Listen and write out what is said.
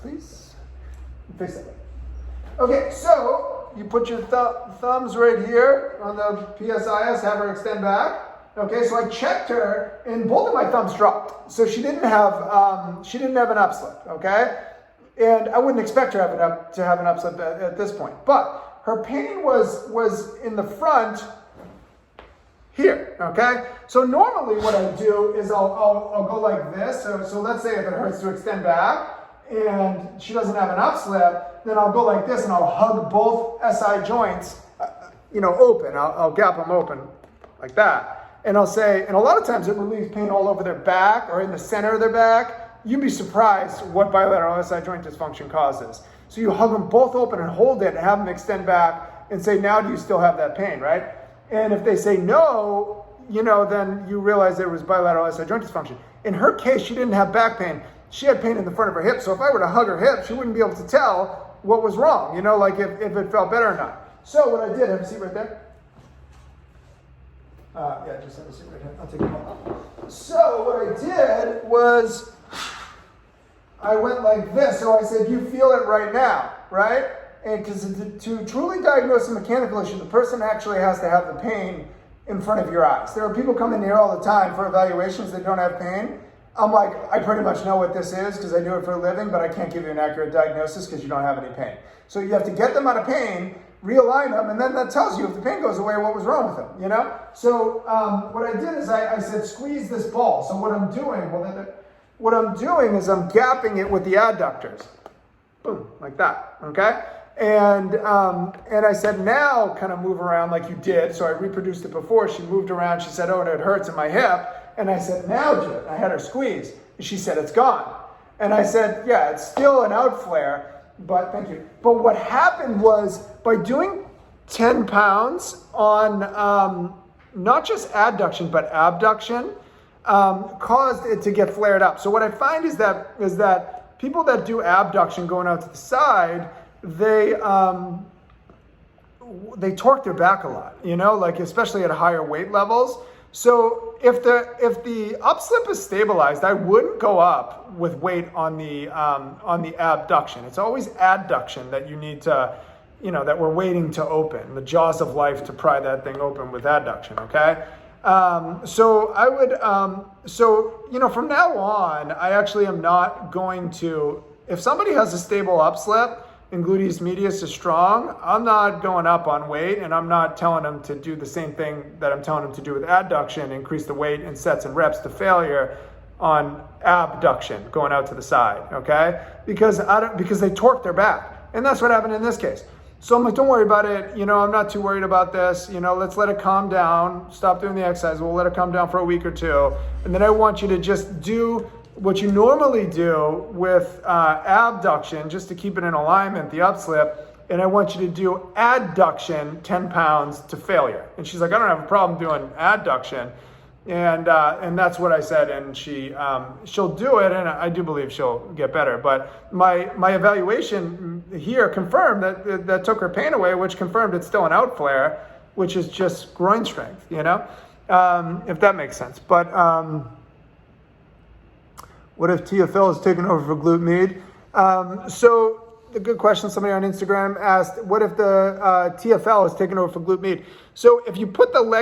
please. Face that way. Okay, so you put your thumbs right here on the PSIS, have her extend back. Okay, so I checked her, and both of my thumbs dropped. So she didn't have an upslip. Okay, and I wouldn't expect her to have an upslip at this point. But her pain was in the front here. Okay, so normally what I do is I'll go like this. So let's say if it hurts to extend back and she doesn't have an upslip, then I'll go like this and I'll hug both SI joints, open. I'll gap them open like that. And I'll say, and a lot of times it relieves pain all over their back or in the center of their back. You'd be surprised what bilateral SI joint dysfunction causes. So you hug them both open and hold it and have them extend back and say, now do you still have that pain, right? And if they say no, then you realize there was bilateral SI joint dysfunction. In her case, she didn't have back pain. She had pain in the front of her hip. So if I were to hug her hip, she wouldn't be able to tell what was wrong, like if it felt better or not. So what I did, have a seat right there. Just have a seat right here. I'll take it off. So what I did was I went like this. So I said, you feel it right now, right? And because to truly diagnose a mechanical issue, the person actually has to have the pain in front of your eyes. There are people coming here all the time for evaluations that don't have pain. I'm like, I pretty much know what this is because I do it for a living, but I can't give you an accurate diagnosis because you don't have any pain. So you have to get them out of pain, realign them, and then that tells you if the pain goes away, what was wrong with them, So what I did is I said, squeeze this ball. So what I'm doing is I'm gapping it with the adductors. Boom, like that, okay? And I said, now kind of move around like you did. So I reproduced it before. She moved around. She said, oh, and it hurts in my hip. And I said, now do it. I had her squeeze. And she said, it's gone. And I said, yeah, it's still an out flare, but thank you. But what happened was by doing 10 pounds on not just adduction, but abduction, caused it to get flared up. So what I find is that people that do abduction going out to the side, they torque their back a lot, especially at higher weight levels. So if the upslip is stabilized, I wouldn't go up with weight on the abduction. It's always adduction that you need to, that we're waiting to open, the jaws of life to pry that thing open with adduction. Okay. So I would, from now on, I actually am not going to, if somebody has a stable upslip and gluteus medius is strong, I'm not going up on weight, and I'm not telling them to do the same thing that I'm telling them to do with adduction, increase the weight in sets and reps to failure on abduction, going out to the side, okay? Because they torque their back. And that's what happened in this case. So I'm like, don't worry about it. I'm not too worried about this. Let's let it calm down. Stop doing the exercise. We'll let it calm down for a week or two. And then I want you to just do what you normally do with abduction, just to keep it in alignment, the upslip. And I want you to do adduction, 10 pounds to failure. And she's like, I don't have a problem doing adduction. And that's what I said. And she'll do it. And I do believe she'll get better. But my evaluation here confirmed that took her pain away, which confirmed it's still an out flare, which is just groin strength, if that makes sense. But what if TFL is taken over for glute med? So a good question. Somebody on Instagram asked, what if the TFL is taken over for glute med? So if you put the leg